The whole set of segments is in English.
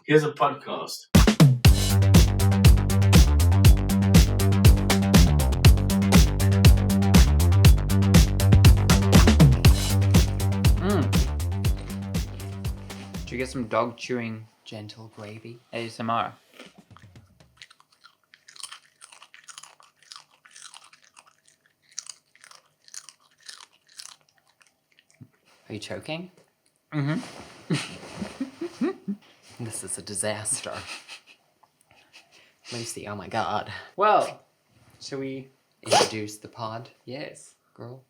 Here's a podcast. Did you get some dog chewing gentle gravy? ASMR. Are you choking? Mm-hmm. This is a disaster. Lucy, oh my god. Well, shall we introduce the pod? Yes, girl.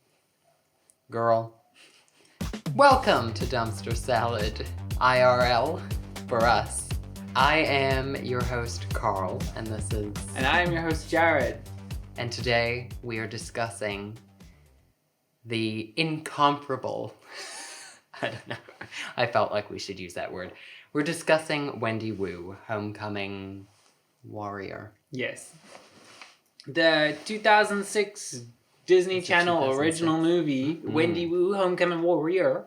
Welcome to Dumpster Salad IRL for us. I am your host, Carl, and this is... And I am your host, Jared. And today we are discussing the incomparable... I don't know. I felt like we should use that word. We're discussing Wendy Wu, Homecoming Warrior. Yes. The 2006 Disney Channel 2006. original movie, Wendy Wu, Homecoming Warrior.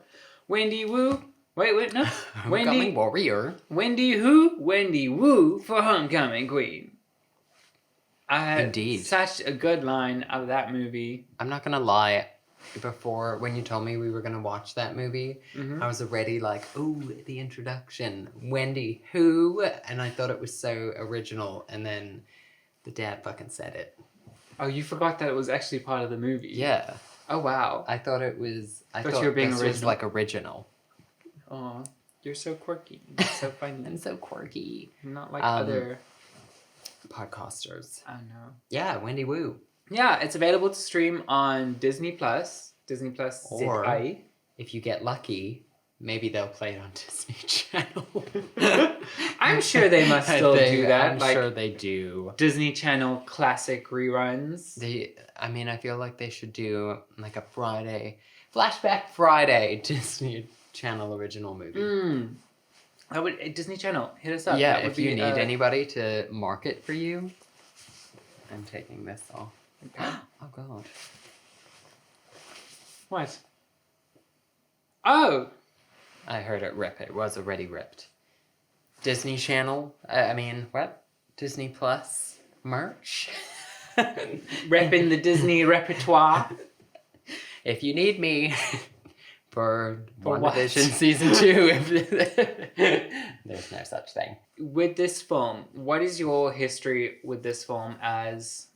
Wendy Wu... Wait, no. Homecoming Warrior. Wendy who? Wendy Wu for Homecoming Queen. I had Indeed. such a good line of that movie. I'm not gonna lie. Before, when you told me we were gonna watch that movie, I was already like, "Ooh, the introduction, Wendy who?" And I thought it was so original. And then the dad fucking said it. Oh, you forgot that it was actually part of the movie. Yeah, Oh, wow. I thought it was. I Thought thought you were being this was original. like original. Oh, you're so quirky. You're so funny. And so quirky. Not like Um, other... Podcasters. I don't know. Yeah, Wendy Wu. Yeah, it's available to stream on Disney Plus Or- ZI. If you get lucky, maybe they'll play it on Disney Channel. I'm sure they must still do that. I'm like sure they do. Disney Channel classic reruns. I feel like they should do like a Flashback Friday Disney Channel original movie. I would Disney Channel hit us up. Yeah, That would if you be, need anybody to market for you. I'm taking this off. Okay. Oh god. What? Oh, I heard it rip. It was already ripped. Disney Channel. What? Disney Plus merch. repping the Disney repertoire. If you need me for For what? WandaVision season 2, there's no such thing. With this film, what is your history with this film? As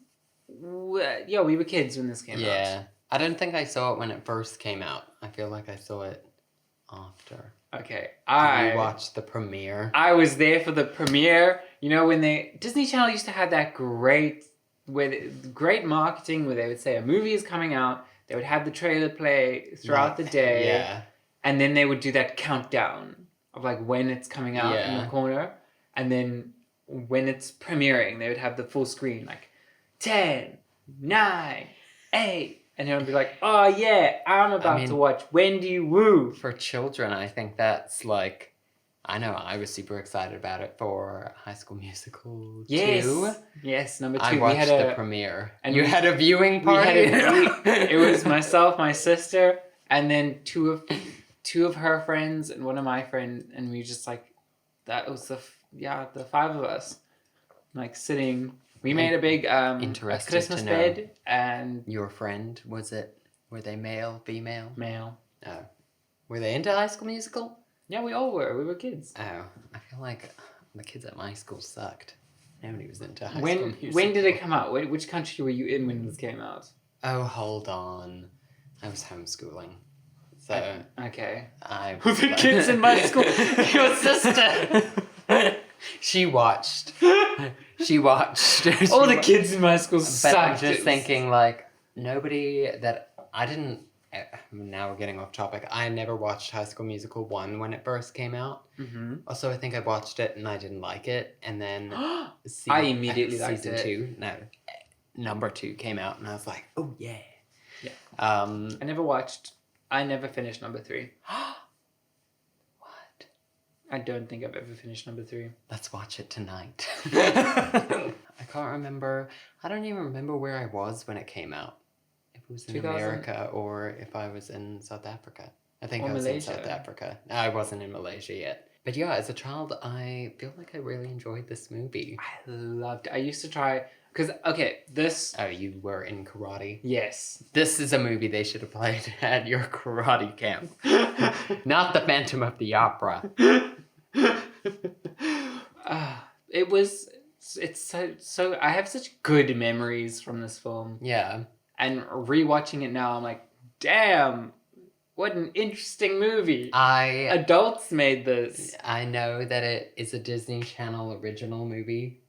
we were kids when this came out. Yeah, I don't think I saw it when it first came out. I feel like I saw it after. Okay, We watched the premiere. I was there for the premiere. You know, when Disney Channel used to have that great marketing where they would say a movie is coming out. They would have the trailer play throughout the day. Yeah. And then they would do that countdown of like when it's coming out in the corner. And then when it's premiering, they would have the full screen like 10, 9, 8. And everyone would be like, oh yeah, I'm about to watch Wendy Wu. For children, I think that's like, I know I was super excited about it for High School Musical 2. Yes, number 2. I watched the premiere. and you had a viewing party? It was myself, my sister, and then two of her friends and one of my friends, and we just like, that was the 5 of us, like sitting. We made a big interested Christmas to know. bed, and Your friend, were they male, female? male. Oh. Were they into High School Musical? Yeah, we all were. We were kids. Oh, I feel like the kids at my school sucked. Nobody was into High School Musical. When did it come out? Which country were you in when this came out? Oh, hold on. I was homeschooling. So, Okay. I The was kids in my school. Your sister. She watched. All the kids in my school But sucked. I'm just thinking, like, nobody that I didn't. Now we're getting off topic. I never watched High School Musical 1 when it first came out. Mm-hmm. Also, I think I watched it and I didn't like it. And then I immediately liked season it. 2, number 2 came out and I was like, oh yeah. Yeah. I I never finished number 3. What? I don't think I've ever finished number 3. Let's watch it tonight. I can't remember. I don't even remember where I was when it came out. If it was in 2000? America or if I was in South Africa. I think Or I was Malaysia. in South Africa. I wasn't in Malaysia yet. But yeah, as a child, I feel like I really enjoyed this movie. I loved it. I used to try, because, okay, this... Oh, you were in karate? Yes. This is a movie they should have played at your karate camp. Not the Phantom of the Opera. It was... It's so... I have such good memories from this film. Yeah. And rewatching it now, I'm like, damn, what an interesting movie. Adults made this. I know that it is a Disney Channel original movie,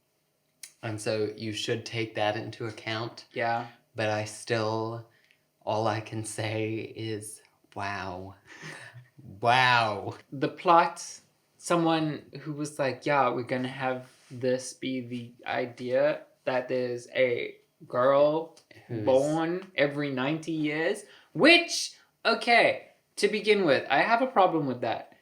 and so you should take that into account. Yeah. But all I can say is, wow. Wow. The plot, someone who was like, yeah, we're going to have this be the idea that there's a girl born every 90 years, which, okay, to begin with, I have a problem with that.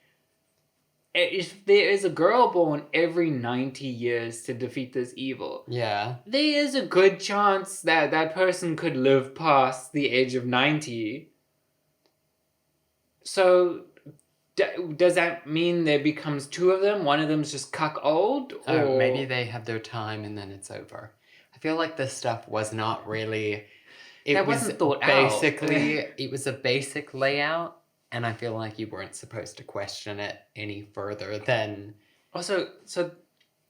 If there is a girl born every 90 years to defeat this evil, yeah, there is a good chance that that person could live past the age of 90. So, does that mean there becomes two of them? One of them's just cuck old? Or maybe they have their time and then it's over. I feel like this stuff was not really... It wasn't thought out. It was a basic layout, and I feel like you weren't supposed to question it any further than... Also, so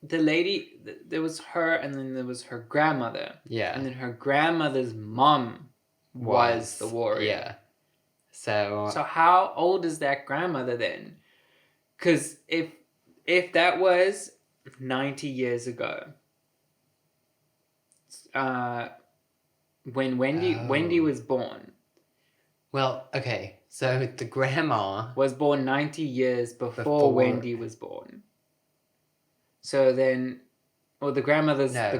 the lady, there was her, and then there was her grandmother. Yeah. And then her grandmother's mom was the warrior. Yeah. So how old is that grandmother then? Because if that was 90 years ago, when Wendy was born. Well, okay, so the grandma was born 90 years before Wendy was born. So then, well, the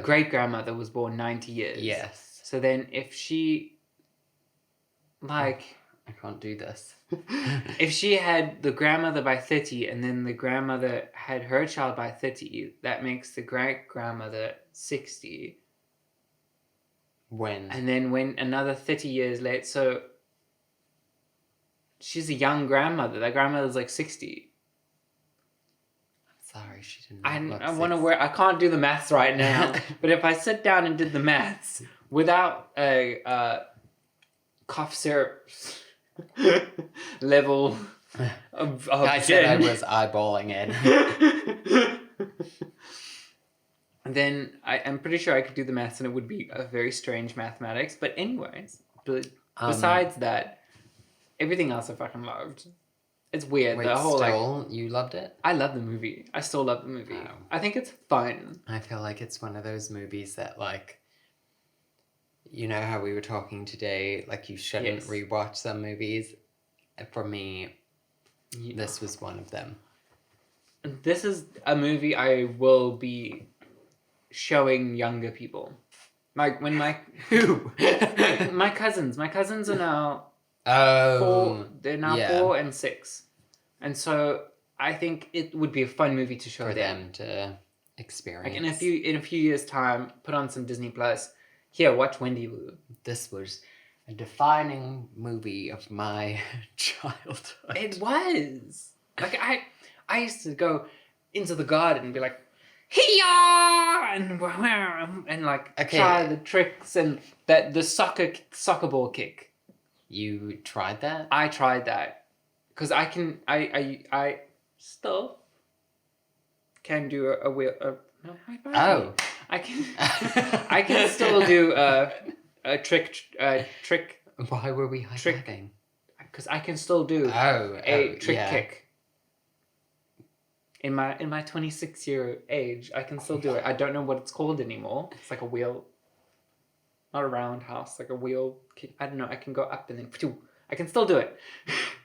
great grandmother was born 90 years. Yes. So then, if she, like, I can't do this. If she had the grandmother by 30, and then the grandmother had her child by 30, that makes the great grandmother 60. And then when another 30 years later, so she's a young grandmother. That grandmother's like 60. I'm sorry, she didn't. I want to I can't do the maths right now. But if I sit down and did the maths without a cough syrup level of I said I was eyeballing it. Then I'm pretty sure I could do the maths and it would be a very strange mathematics. But anyways, besides that, everything else I fucking loved. It's weird. Wait, the whole you loved it? I love the movie. I still love the movie. Oh. I think it's fun. I feel like it's one of those movies that, like, you know how we were talking today, like you shouldn't rewatch some movies. For me, this was one of them. This is a movie I will be showing younger people. Like when my my cousins are now 4. They're now 4 and 6, and so I think it would be a fun movie to show for them to experience. Like in a few years' time, put on some Disney Plus. Here, watch Wendy Wu. This was a defining movie of my childhood. It was like I used to go into the garden and be like, "Hiya!" and like try the tricks and the soccer ball kick. You tried that? I tried that because I still can do a wheel. No, oh, I can still do a trick. Why were we high-fiving? Because I can still do a trick kick. In my 26-year age, I can still do it. I don't know what it's called anymore. It's like a wheel, not a roundhouse, like a wheel kick. I don't know. I can go up and then I can still do it.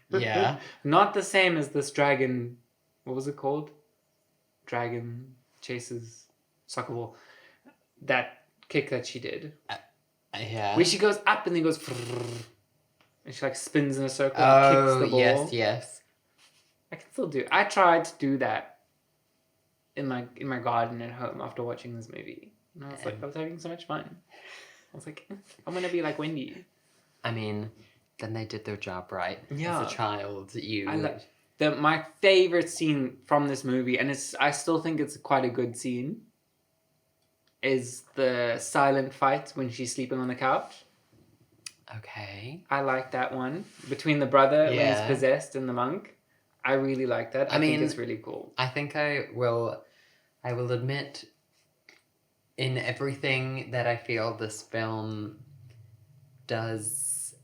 Yeah. Not the same as this dragon. What was it called? Dragon chases soccer ball. That kick that she did. Yeah. Where she goes up and then goes, and she like spins in a circle and kicks the ball. Yes. I can still do it. I tried to do that in my garden at home after watching this movie. And I was like, I was having so much fun. I was like, I'm gonna be like Wendy. I mean, then they did their job right. Yeah. As a child, my favorite scene from this movie, and I still think it's quite a good scene, is the silent fight when she's sleeping on the couch. Okay. I like that one. Between the brother when he's Yeah. possessed and the monk. I really like that. I think it's really cool. I think I will admit, in everything that I feel this film does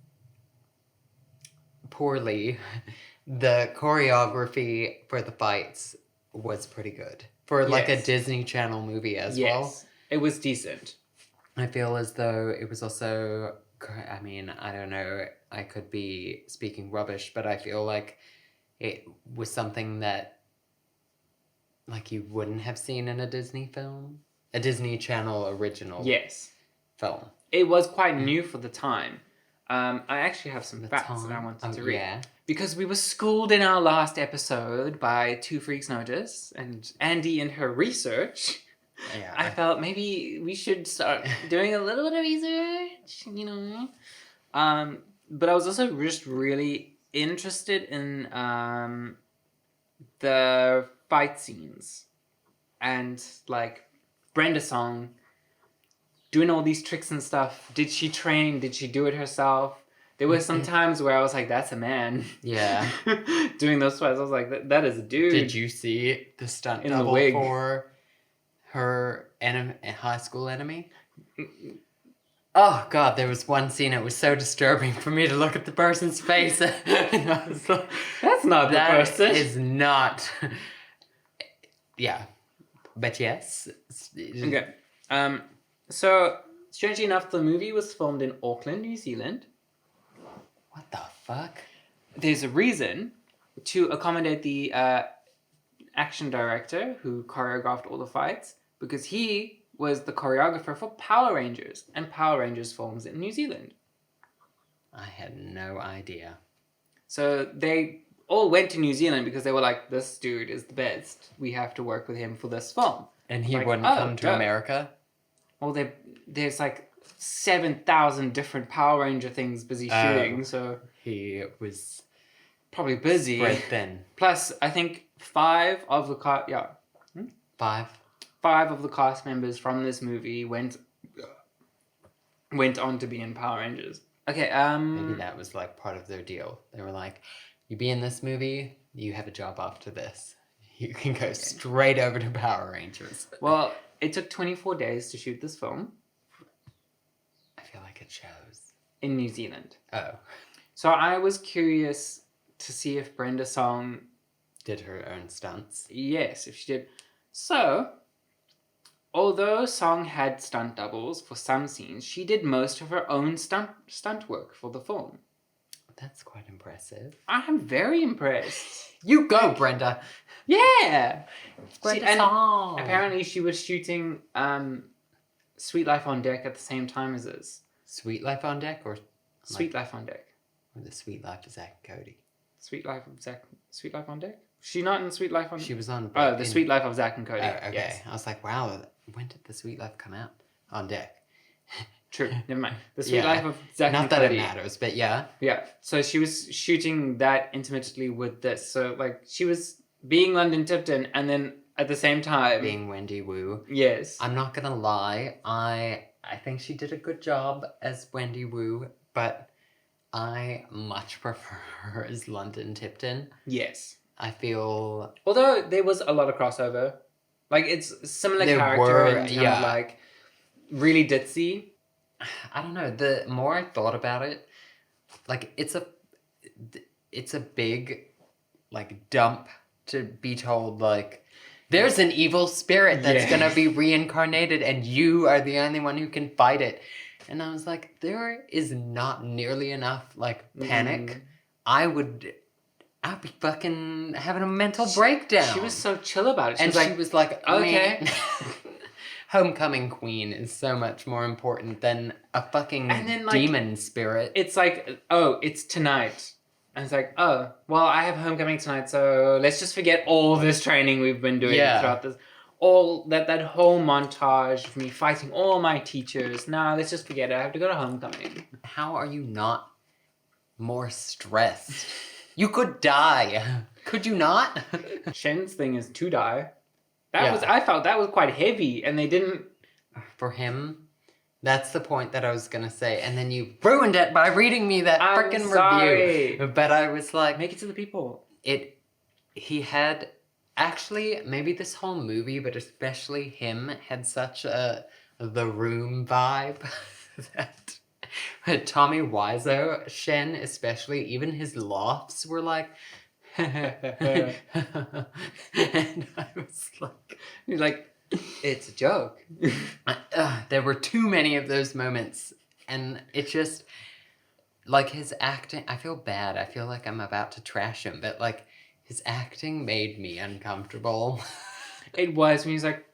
poorly, the choreography for the fights was pretty good. For like a Yes. Disney Channel movie as well. Yes, it was decent. I feel as though it was also, I mean, I don't know, I could be speaking rubbish, but I feel like it was something that like you wouldn't have seen in a Disney film. A Disney Channel original Yes. film. It was quite new for the time. I actually have some facts that I wanted to read. Yeah. Because we were schooled in our last episode by Two Freaks Notice and Andy in her research. Yeah. I felt maybe we should start doing a little bit of research, you know. But I was also just really interested in the fight scenes and like Brenda Song doing all these tricks and stuff. Did she train? Did she do it herself? There were some times where I was like, that's a man. Yeah. Doing those fights. I was like, that is a dude. Did you see the stunt In the double wig. for her high school enemy? Oh god, there was one scene, it was so disturbing for me to look at the person's face. And I was like, That's not the person. That is not. Yeah. But yes. Okay. So, strangely enough, the movie was filmed in Auckland, New Zealand. What the fuck? There's a reason to accommodate the action director who choreographed all the fights, because he was the choreographer for Power Rangers, and Power Rangers films in New Zealand. I had no idea. So they all went to New Zealand because they were like, this dude is the best. We have to work with him for this film. And he Like, wouldn't oh, come to duh. America? Well, there's like 7,000 different Power Ranger things busy shooting, so He was probably busy. spread thin. Plus, I think 5 of the 5? 5 of the cast members from this movie went on to be in Power Rangers. Okay, Maybe that was like part of their deal. They were like, you be in this movie, you have a job after this. You can go straight over to Power Rangers. Well, it took 24 days to shoot this film I feel like it shows. in New Zealand. Oh. So I was curious to see if Brenda Song, Did her own stunts. yes, if she did. So, although Song had stunt doubles for some scenes, she did most of her own stunt work for the film. That's quite impressive. I am very impressed. You go, Brenda! Yeah! Brenda and Song! apparently she was shooting Sweet Life on Deck at the same time as this. Sweet Life on Deck or Sweet Life on Deck. or the Sweet Life of Zack and Cody? Sweet Life on Deck? She not in Sweet Life on... She was on... Oh, the Sweet Life of Zack and Cody. Oh, okay. Yes. I was like, wow, when did the Sweet Life come out? On Deck. True, never mind. The Sweet Yeah. Life of Zack Not and that Cody. it matters, but yeah. Yeah, so she was shooting that intermittently with this. So, like, she was being London Tipton and then at the same time... Being Wendy Wu. Yes. I'm not gonna lie, I think she did a good job as Wendy Wu, but I much prefer her as London Tipton. Yes. I feel... Although there was a lot of crossover. Like, it's a similar There character were, and kind yeah. of, like, really ditzy. I don't know, the more I thought about it, like, it's a big, like, dump to be told, like, there's an evil spirit that's Yeah. gonna be reincarnated and you are the only one who can fight it. And I was like, there is not nearly enough, like, panic. I'd be fucking having a mental breakdown. She was so chill about it. She And was she like, was like, okay. "Meh." Homecoming queen is so much more important than a fucking And then, like, demon spirit. it's like, oh, it's tonight. And it's like, oh, well, I have homecoming tonight, so let's just forget all this training we've been doing Yeah. throughout this. All that whole montage of me fighting all my teachers. Nah, let's just forget it. I have to go to homecoming. How are you not more stressed? You could die. Could you not? Shen's thing is to die. Yeah. I felt that was quite heavy, and they didn't. For him, that's the point that I was gonna say, and then you ruined it by reading me that frickin' review. But I was like, make it to the people. He had, actually, maybe this whole movie, but especially him, had such a The Room vibe that Tommy Wiseau, Shen especially, even his laughs were like, and I was like, You're like, it's a joke. There were too many of those moments, and it just, like, his acting, I feel bad, I feel like I'm about to trash him, but like, his acting made me uncomfortable. It was when he's like,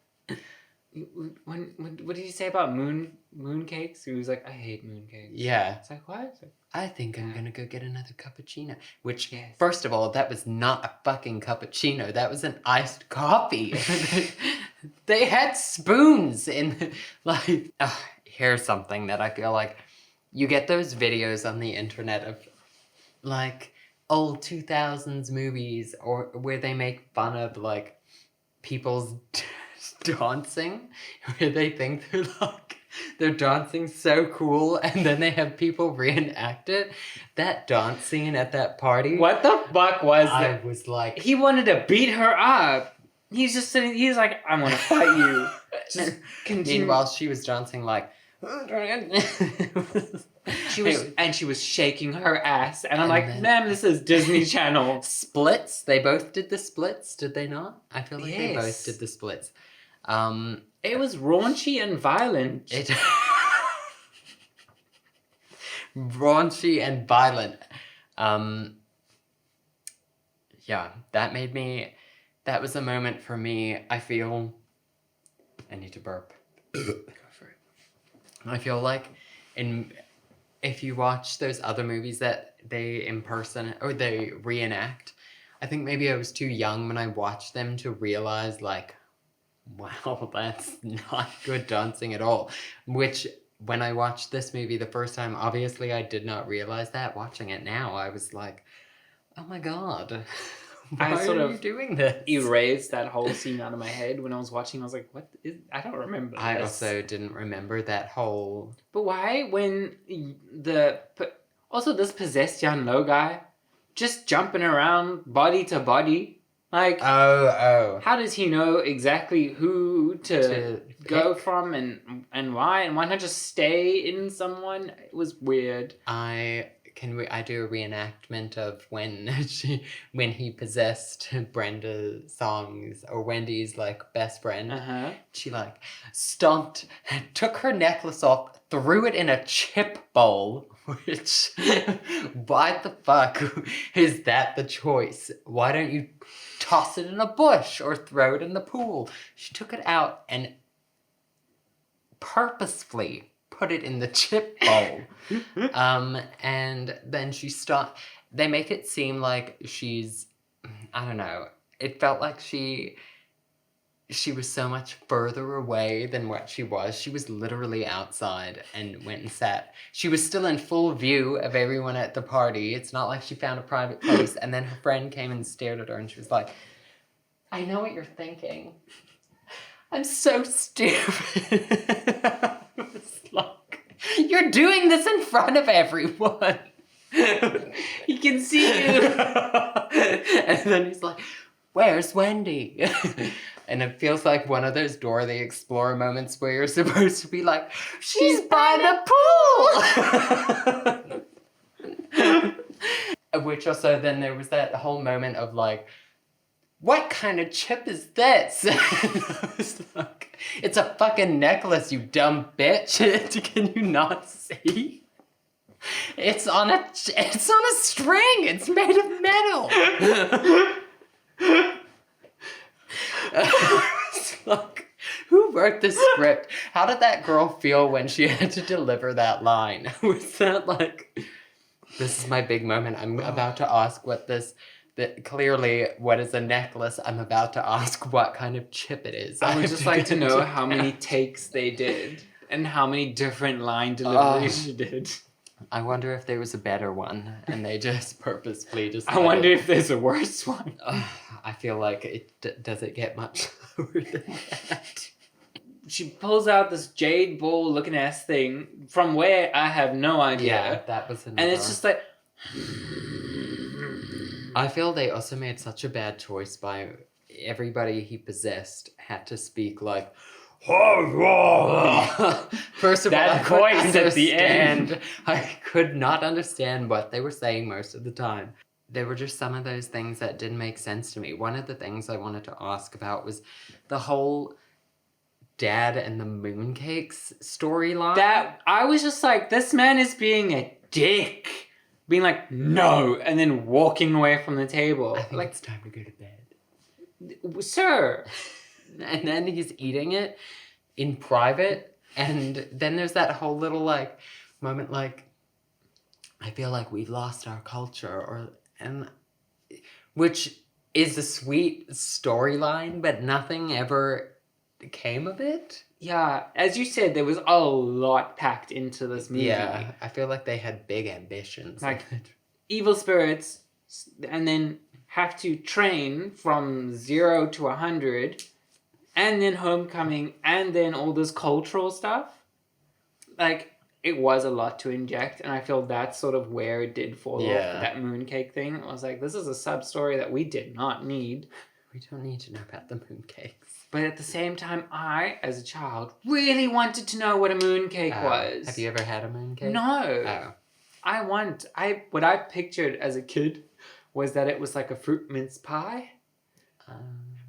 when what did he say about mooncakes? He was like, I hate mooncakes. Yeah. It's like, what? It's like, I think I'm gonna go get another cappuccino. Which, yes. First of all, that was not a fucking cappuccino. That was an iced coffee. They had spoons in, like... here's something that I feel like... You get those videos on the internet of, like, old 2000s movies, or where they make fun of, like, people's dancing, where they think they're dancing so cool, and then they have people reenact it. That dance scene at that party. What the fuck was that? I was like... He wanted to beat her up. He's just sitting, he's like, I'm gonna fight you. Just continue. Meanwhile, she was dancing like... She was shaking her ass, and I'm like, man, this is Disney Channel. Splits. They both did the splits, did they not? I feel like they both did the splits. It was raunchy and violent. Raunchy and violent. Yeah, that was a moment for me. I feel... I need to burp. Go for it. I feel like if you watch those other movies that they impersonate or they reenact, I think maybe I was too young when I watched them to realize, like, wow, that's not good dancing at all. Which, when I watched this movie the first time, obviously I did not realize that. Watching it now, I was like, oh my god. Why are you doing this? Erased that whole scene out of my head when I was watching. I was like, what is... I don't remember this. I also didn't remember that whole... But why when also this possessed young low guy just jumping around body to body? Like, oh. How does he know exactly who to go pick? from and why? And why not just stay in someone? It was weird. I do a reenactment of when he possessed Brenda Song's or Wendy's like best friend. Uh-huh. She like stomped, took her necklace off, threw it in a chip bowl. Which, why the fuck is that the choice? Why don't you toss it in a bush or throw it in the pool? She took it out and purposefully put it in the chip bowl. And then she stopped. They make it seem like she's, I don't know. It felt like she was so much further away than what she was. She was literally outside and went and sat. She was still in full view of everyone at the party. It's not like she found a private place. And then her friend came and stared at her and she was like, I know what you're thinking. I'm so stupid. I was like, you're doing this in front of everyone. He can see you. And then he's like, where's Wendy? And it feels like one of those Dora the Explorer moments where you're supposed to be like, she's by the pool! Which also then there was that whole moment of like, what kind of chip is this? I was like, it's a fucking necklace, you dumb bitch. Can you not see? It's on a string. It's made of metal. It's like, who wrote this script? How did that girl feel when she had to deliver that line? Was that like, this is my big moment. I'm about to ask clearly what is a necklace. I'm about to ask what kind of chip it is. I would just like to know how many takes they did and how many different line deliveries she did. I wonder if there was a better one and they just purposefully just. I wonder if there's a worse one. I feel like does it get much lower than that? She pulls out this jade ball looking ass thing from where I have no idea. Yeah, that was another. And it's just like. I feel they also made such a bad choice by everybody he possessed had to speak like. First of that all, voice at the end. I could not understand what they were saying most of the time. There were just some of those things that didn't make sense to me. One of the things I wanted to ask about was the whole dad and the mooncakes storyline. That I was just like, this man is being a dick. Being like, no, and then walking away from the table. I think like, it's time to go to bed. Sir. And then he's eating it in private. And then there's that whole little, like, moment, like, I feel like we've lost our culture. Which is a sweet storyline, but nothing ever came of it. Yeah, as you said, there was a lot packed into this movie. Yeah, I feel like they had big ambitions. Like, evil spirits, and then have to train from 0 to 100, and then homecoming, and then all this cultural stuff. Like, it was a lot to inject, and I feel that's sort of where it did fall off, that mooncake thing. I was like, this is a sub-story that we did not need. We don't need to know about the mooncakes. But at the same time, I, as a child, really wanted to know what a mooncake was. Have you ever had a mooncake? No. Oh. What I pictured as a kid was that it was like a fruit mince pie.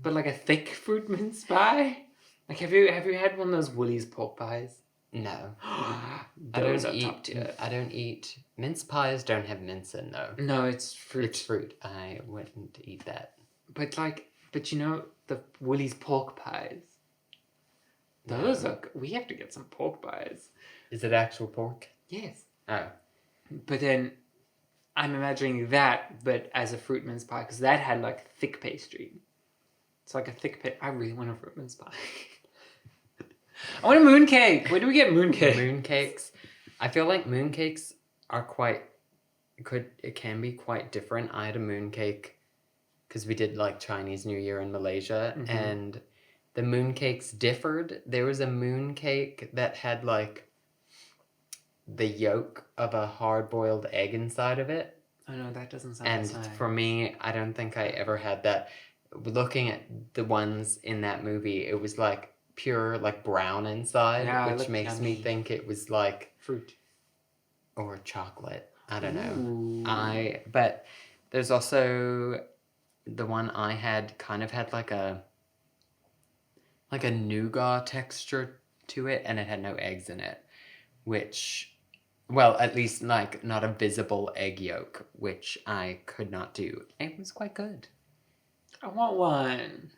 But like a thick fruit mince pie. Like, have you had one of those Woolies pork pies? No. I don't eat mince pies. Don't have mince in though. No, it's fruit. It's fruit. I wouldn't eat that. But you know the Woolies pork pies. Those are. We have to get some pork pies. Is it actual pork? Yes. Oh. But then, I'm imagining that, but as a fruit mince pie, because that had like thick pastry. It's like a thick I really want a fruit mince pie. I want a mooncake. Where do we get mooncake? Mooncakes. I feel like mooncakes are it can be quite different. I had a mooncake because we did like Chinese New Year in Malaysia, and the mooncakes differed. There was a mooncake that had like the yolk of a hard-boiled egg inside of it. Oh no, that doesn't sound And nice. for me, I don't think I ever had that. Looking at the ones in that movie, it was like pure like brown inside, which makes me think it was like fruit or chocolate. I don't know. But there's also the one I had kind of had like a nougat texture to it, and it had no eggs in it, which, well, at least like not a visible egg yolk, which I could not do. It was quite good. I want one.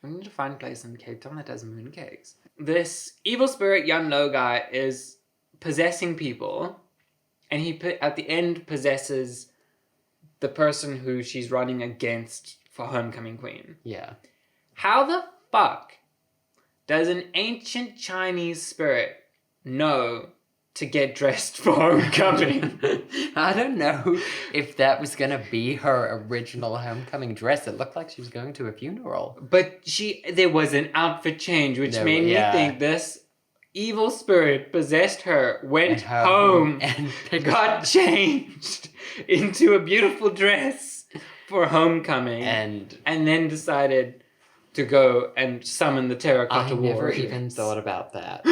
I need to find a place in Cape Town that does mooncakes. This evil spirit Yun Lo guy is possessing people, and he at the end possesses the person who she's running against for Homecoming Queen. Yeah. How the fuck does an ancient Chinese spirit know to get dressed for homecoming? I don't know if that was going to be her original homecoming dress. It looked like she was going to a funeral. But there was an outfit change, which made me think this evil spirit possessed her, went home, and got changed into a beautiful dress for homecoming, and then decided to go and summon the terracotta warriors. I never even thought about that.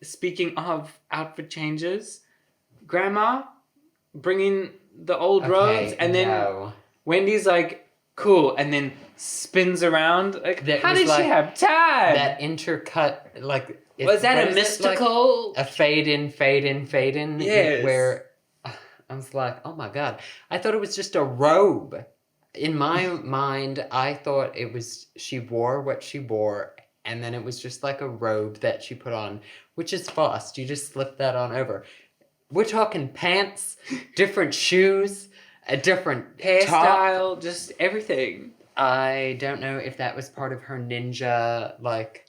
Speaking of outfit changes, Grandma bringing the old robes, and then Wendy's like, cool, and then spins around. Like, how did she have time? That intercut, like... Was that a mystical... Like a fade in, fade in, fade in? Yes. Where I was like, oh my God. I thought it was just a robe. In my mind, I thought it was... She wore what she wore, and then it was just like a robe that she put on, which is fast. You just slip that on over. We're talking pants, different shoes, a different hairstyle, just everything. I don't know if that was part of her ninja, like,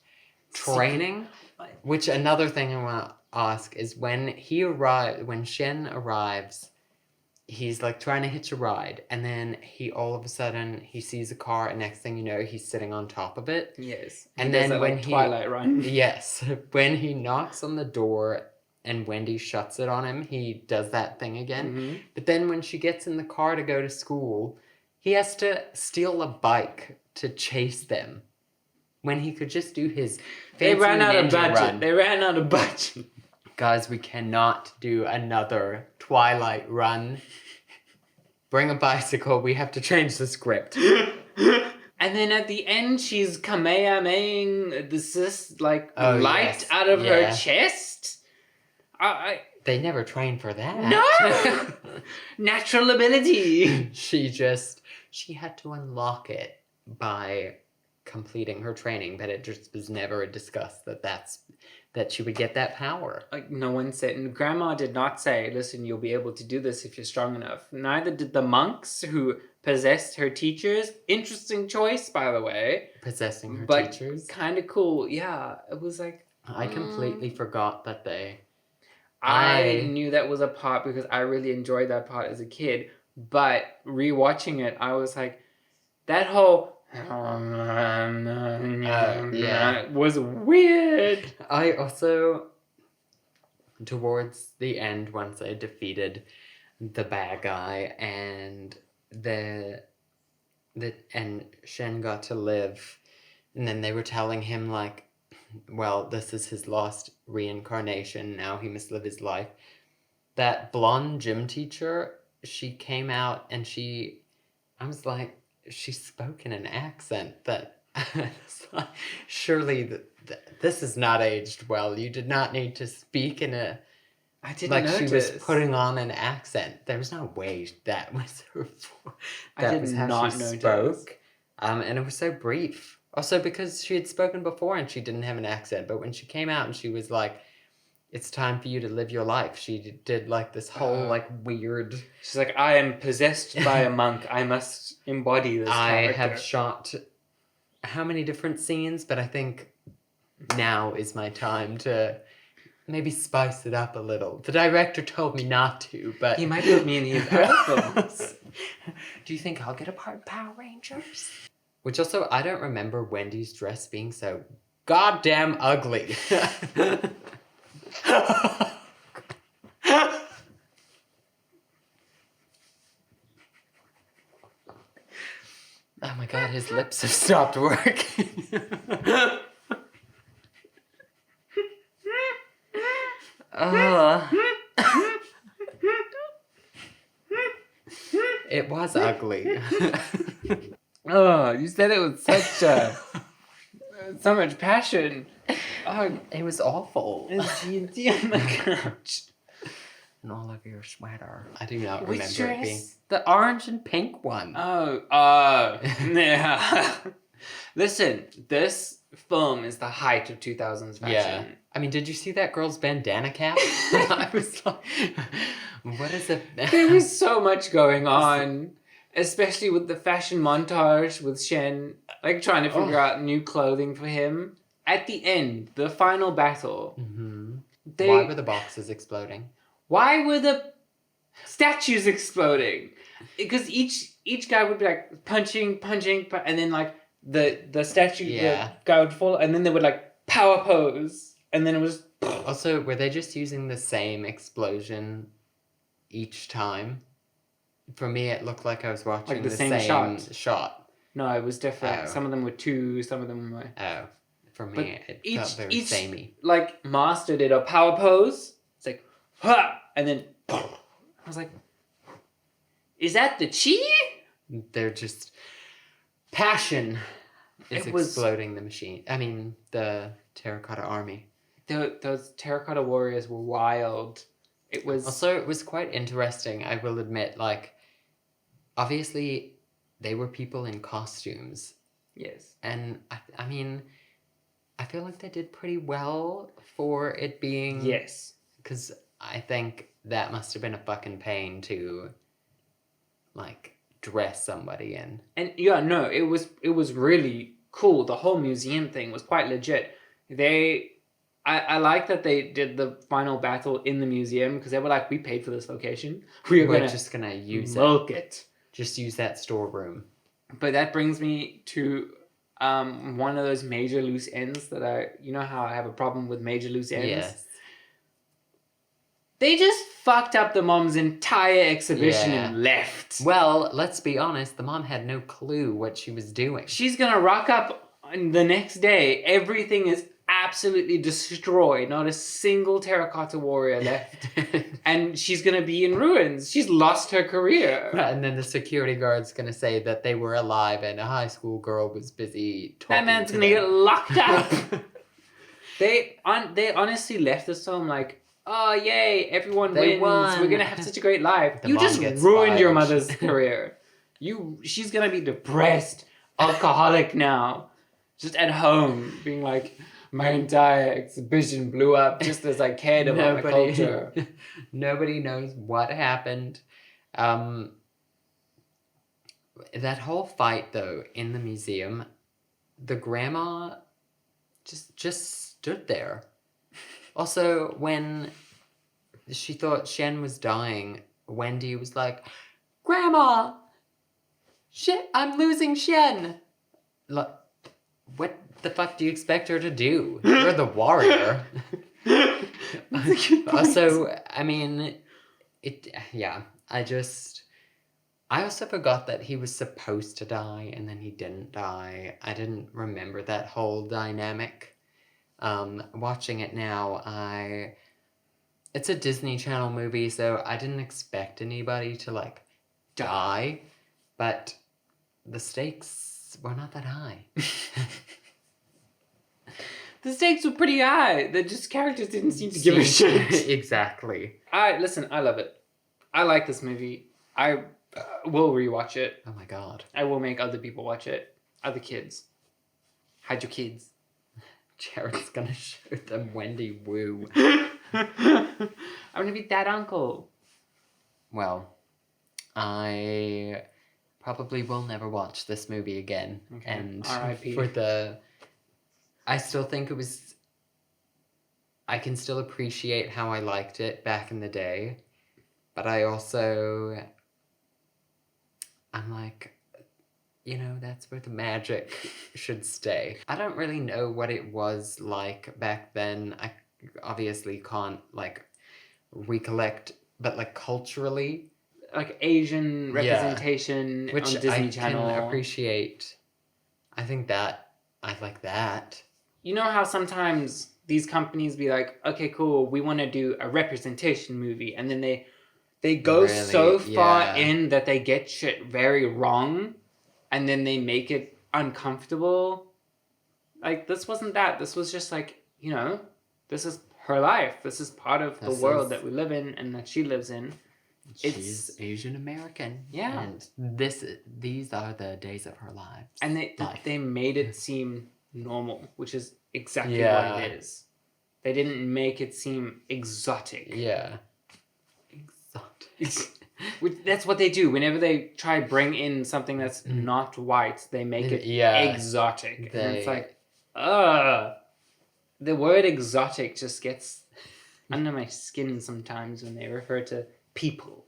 training. Which another thing I want to ask is when Shen arrives, he's like trying to hitch a ride, and then he all of a sudden he sees a car, and next thing you know, he's sitting on top of it. Yes. And then that, when like, Twilight run. Yes, when he knocks on the door and Wendy shuts it on him, he does that thing again. Mm-hmm. But then when she gets in the car to go to school, he has to steal a bike to chase them. When he could just do his fancy They ran out of ninja budget. run. They ran out of budget. Guys, we cannot do another Twilight run. Bring a bicycle. We have to change the script. And then at the end, she's Kamehamehaing this light out of her chest. They never trained for that. No! Natural ability. She had to unlock it by completing her training, but it just was never discussed that she would get that power. Like, no one said, and Grandma did not say, listen, you'll be able to do this if you're strong enough. Neither did the monks who possessed her teachers. Interesting choice, by the way. Possessing her but teachers? Kind of cool. Yeah, it was like... I completely forgot that they... I knew that was a part because I really enjoyed that part as a kid. But rewatching it, I was like, that whole... was weird. I also, towards the end, once they defeated the bad guy and and Shen got to live, and then they were telling him like, well, this is his last reincarnation, now he must live his life. That blonde gym teacher, she came out and I was like, she spoke in an accent that surely this is not aged well. You did not need to speak in a... I didn't like notice. She was putting on an accent. There was no way that was her voice. That was how she spoke. And it was so brief. Also because she had spoken before and she didn't have an accent. But when she came out and she was like, it's time for you to live your life. She did like this whole like weird... She's like, I am possessed by a monk. I must embody this character. I have shot how many different scenes, but I think now is my time to maybe spice it up a little. The director told me not to, but... He might put me in his albums. Do you think I'll get a part in Power Rangers? Which also, I don't remember Wendy's dress being so goddamn ugly. Oh my god, his lips have stopped working. It was ugly. Oh, you said it with so much passion. Oh, it was awful. It's on the couch. And all of your sweater. I do not Which remember dress? it being the orange and pink one. Oh, yeah. Listen, this film is the height of 2000s fashion. Yeah. I mean, did you see that girl's bandana cap? I was like, what is it? There was so much going on, especially with the fashion montage with Shen, like trying to figure out new clothing for him. At the end, the final battle. Mm-hmm. Why were the boxes exploding? Why were the statues exploding? Because each guy would be like punching, and then like the statue, the guy would fall, and then they would like power pose, and then it was. Also, were they just using the same explosion each time? For me, it looked like I was watching like the same shot. No, it was different. Some of them were two, some of them were. Oh, for me, it felt very samey. Like master did a power pose. It's like, ha! And then I was like, is that the chi? They're just passion is exploding the machine. I mean, the terracotta army. Those terracotta warriors were wild. It was quite interesting, I will admit. Like, obviously, they were people in costumes. Yes. And I mean, I feel like they did pretty well for it being... Yes. Because I think that must have been a fucking pain to, like, dress somebody in. And yeah, no, it was really cool. The whole museum thing was quite legit. They I like that they did the final battle in the museum because they were like, we paid for this location. We're just gonna use milk it. Just use that storeroom. But that brings me to one of those major loose ends that you know how I have a problem with major loose ends? Yes. They just fucked up the mom's entire exhibition and left. Well, let's be honest, the mom had no clue what she was doing. She's gonna rock up on the next day. Everything is absolutely destroyed. Not a single terracotta warrior left. And she's gonna be in ruins. She's lost her career. And then the security guard's gonna say that they were alive and a high school girl was busy talking. That man's gonna get locked up. They honestly left us home like, oh yay, everyone wins. We're gonna have such a great life. You just ruined your mother's career. She's gonna be depressed, alcoholic now, just at home, being like, my entire exhibition blew up just as I cared about my culture. Nobody knows what happened. That whole fight though in the museum, the grandma just stood there. Also, when she thought Shen was dying, Wendy was like, Grandma! I'm losing Shen! Look, what the fuck do you expect her to do? You're the warrior. Also, I mean, I also forgot that he was supposed to die and then he didn't die. I didn't remember that whole dynamic. Watching it now, it's a Disney Channel movie, so I didn't expect anybody to, like, die, but the stakes were not that high. The stakes were pretty high. The characters didn't seem to give a shit. Exactly. Listen, I love it. I like this movie. I will rewatch it. Oh my god. I will make other people watch it. Other kids. Hide your kids. Jared's gonna show them Wendy Wu. I'm gonna be that uncle. Well, I probably will never watch this movie again. Okay. And R.I.P. I still think I can still appreciate how I liked it back in the day, but I'm like, that's where the magic should stay. I don't really know what it was like back then. I obviously can't, like, recollect, but, like, culturally. Like, Asian representation which on Disney Channel. Can appreciate. I think that, I like that. You know how sometimes these companies be like, okay, cool, we want to do a representation movie, and then they go really, so far in that they get shit very wrong, and then they make it uncomfortable. Like, this wasn't that. This was just like, this is her life. This is part of the world that we live in and that she lives in. She's Asian American. Yeah. And these are the days of her lives. And they made it seem normal, which is exactly what it is. They didn't make it seem exotic. Yeah. Exotic. That's what they do. Whenever they try bring in something that's not white, they make it exotic. And it's like, the word exotic just gets under my skin sometimes when they refer to people.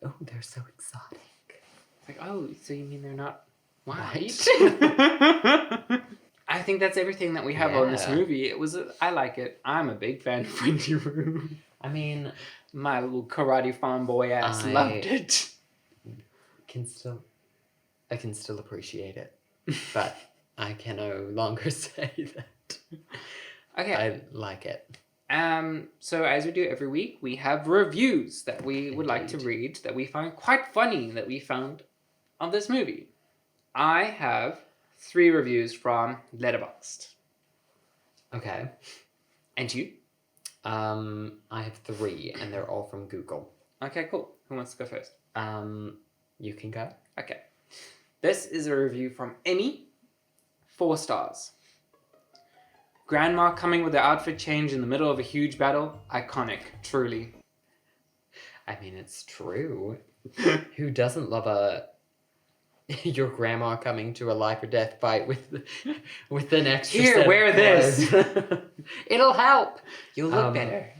Oh, they're so exotic. It's like, oh, so you mean they're not white? I think that's everything that we have on this movie. I like it. I'm a big fan of Wendy Wu. I mean, my little karate farm boy ass loved it. I can still appreciate it, but I can no longer say that. Okay. I like it. So as we do every week, we have reviews that we would like to read that we find quite funny that we found on this movie. I have 3 reviews from Letterboxd. Okay. And you? I have 3, and they're all from Google. Okay, cool. Who wants to go first? You can go. Okay. This is a review from Emmy. 4 stars. Grandma coming with her outfit change in the middle of a huge battle. Iconic, truly. I mean, it's true. Who doesn't love a your grandma coming to a life or death fight with an extra Here, set wear of this. clothes. It'll help. You'll look better.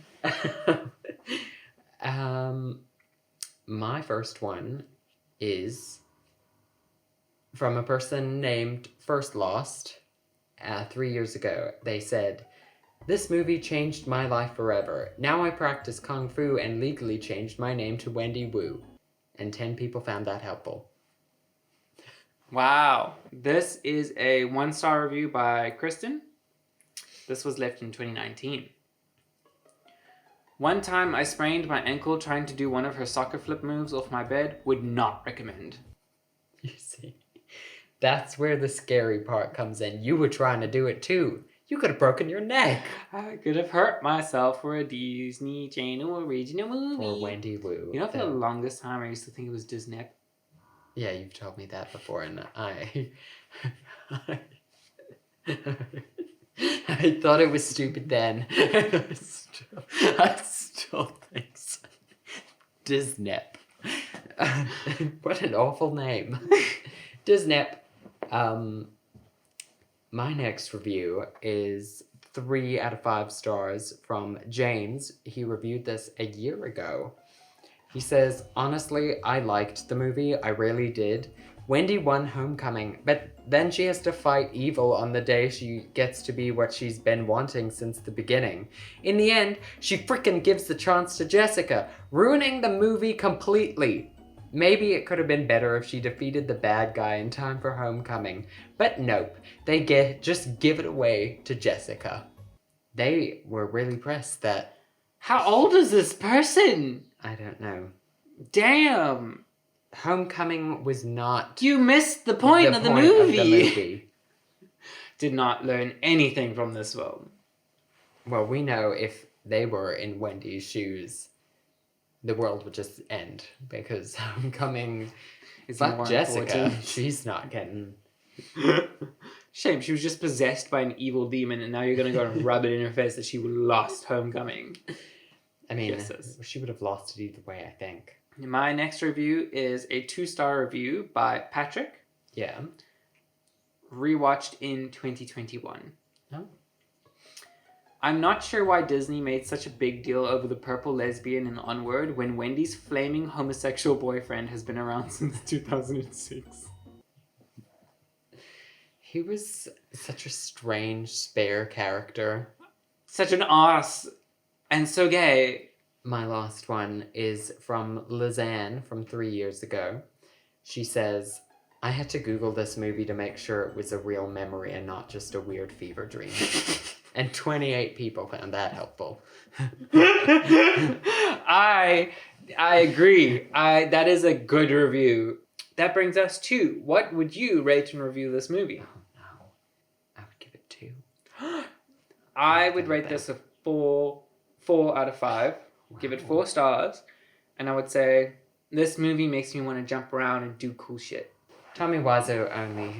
My first one is from a person named First Lost. 3 years ago, they said, "This movie changed my life forever. Now I practice Kung Fu and legally changed my name to Wendy Wu." And 10 people found that helpful. Wow. This is a 1-star review by Kristen. This was left in 2019. One time I sprained my ankle trying to do one of her soccer flip moves off my bed. Would not recommend. You see, that's where the scary part comes in. You were trying to do it too. You could have broken your neck. I could have hurt myself for a Disney Channel original movie. For Wendy Wu. You know, for the longest time I used to think it was Disney. Yeah, you've told me that before, and I thought it was stupid then. I still think so. Disney. What an awful name. Disney. My next review is 3 out of 5 stars from James. He reviewed this a year ago. He says, "Honestly, I liked the movie. I really did. Wendy won Homecoming, but then she has to fight evil on the day she gets to be what she's been wanting since the beginning. In the end, she frickin' gives the chance to Jessica, ruining the movie completely. Maybe it could have been better if she defeated the bad guy in time for Homecoming, but nope, they just give it away to Jessica." They were really pressed that... How old is this person? I don't know. Damn. Homecoming was not... You missed the point of the movie. Did not learn anything from this film. Well, we know if they were in Wendy's shoes, the world would just end, because Homecoming... But Jessica, important. She's not getting... Shame, she was just possessed by an evil demon, and now you're going to go and rub it in her face that she lost Homecoming. I mean, she would have lost it either way, I think. My next review is a 2-star review by Patrick. Yeah. Rewatched in 2021. Oh. "I'm not sure why Disney made such a big deal over the purple lesbian in Onward when Wendy's flaming homosexual boyfriend has been around since 2006. He was such a strange, spare character. Such an ass. And so gay. My last one is from Lizanne from 3 years ago. She says, "I had to Google this movie to make sure it was a real memory and not just a weird fever dream." And 28 people found that helpful. I agree. That is a good review. That brings us to, what would you rate and review this movie? Oh, no. I would give it 2. I would rate this a 4 out of 5. Wow. Give it 4 stars. And I would say, this movie makes me want to jump around and do cool shit. Tommy Wiseau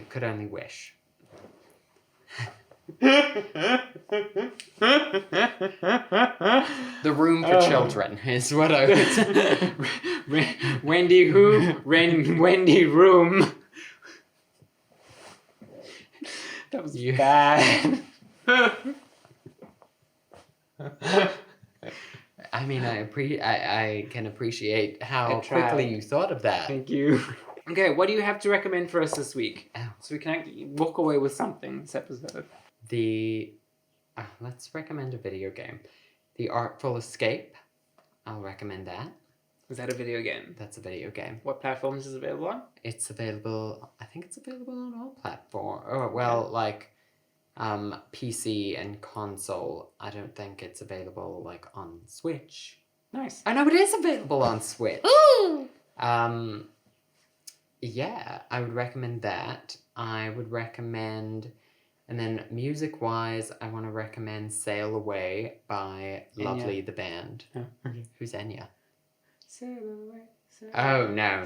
could only wish. The Room for Children is what I would say. Wendy who? Wendy Room. That was bad. I mean, I can appreciate how quickly you thought of that. Thank you. Okay, what do you have to recommend for us this week? Oh. So we can actually walk away with something this episode. Let's recommend a video game. The Artful Escape. I'll recommend that. Is that a video game? That's a video game. What platforms is it available on? It's available, I think it's available on all platforms. Oh, well, like, PC and console. I don't think it's available, like, on Switch. Nice. I know it is available on Switch. Ooh! Yeah, I would recommend that. I would recommend... And then music-wise, I want to recommend Sail Away by Lovely the Band. Oh, okay. Who's Enya? Sail away, sail Oh, no.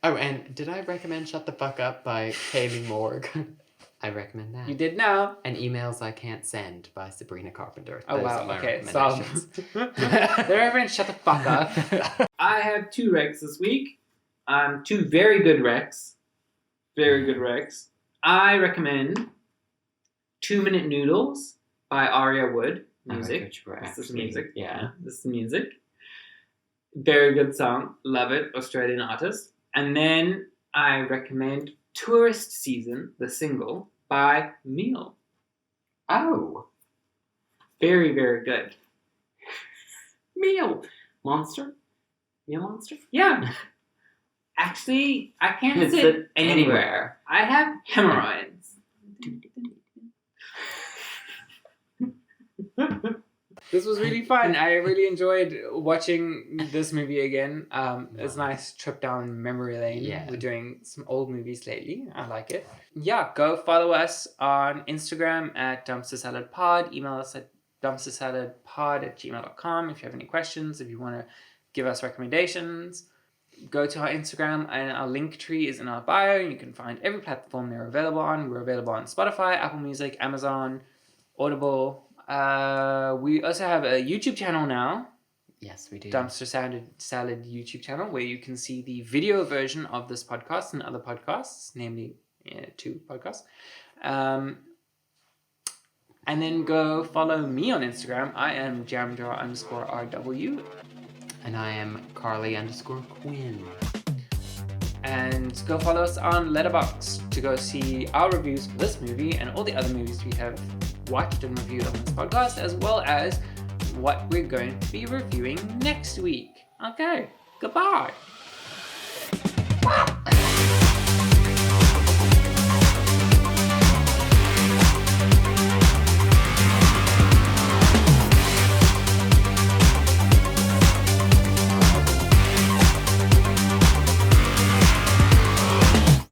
Oh, and did I recommend Shut the Fuck Up by Kaylee Morgue? I recommend that. You did now. And Emails I Can't Send by Sabrina Carpenter. Oh, Those wow. are my Okay, stop. recommendations. There, everyone, shut the fuck up. I have 2 recs this week. 2 very good recs. Very good recs. I recommend 2 Minute Noodles by Aria Wood. Music. This is music. Yeah. This is music. Very good song. Love it. Australian artist. And then I recommend Tourist Season, the single, by Neil. Oh. Very, very good. Meal Monster? Meal Monster? Yeah. Actually, I can't Is sit it anywhere. I have hemorrhoids. This was really fun. I really enjoyed watching this movie again. It's a nice trip down memory lane. Yeah. We're doing some old movies lately. I like it. Yeah, go follow us on Instagram at Dumpster Salad Pod. Email us at dumpstersaladpod@gmail.com if you have any questions, if you want to give us recommendations. Go to our Instagram, and our link tree is in our bio. You can find every platform they're available on. We're available on Spotify, Apple Music, Amazon, Audible. We also have a YouTube channel now. Yes, we do. Dumpster Salad YouTube channel, where you can see the video version of this podcast and other podcasts, namely 2 podcasts. And then go follow me on Instagram. I am jamjar_RW. And I am Carly_Quinn. And go follow us on Letterboxd to go see our reviews for this movie and all the other movies we have watched and reviewed on this podcast, as well as what we're going to be reviewing next week. Okay, goodbye.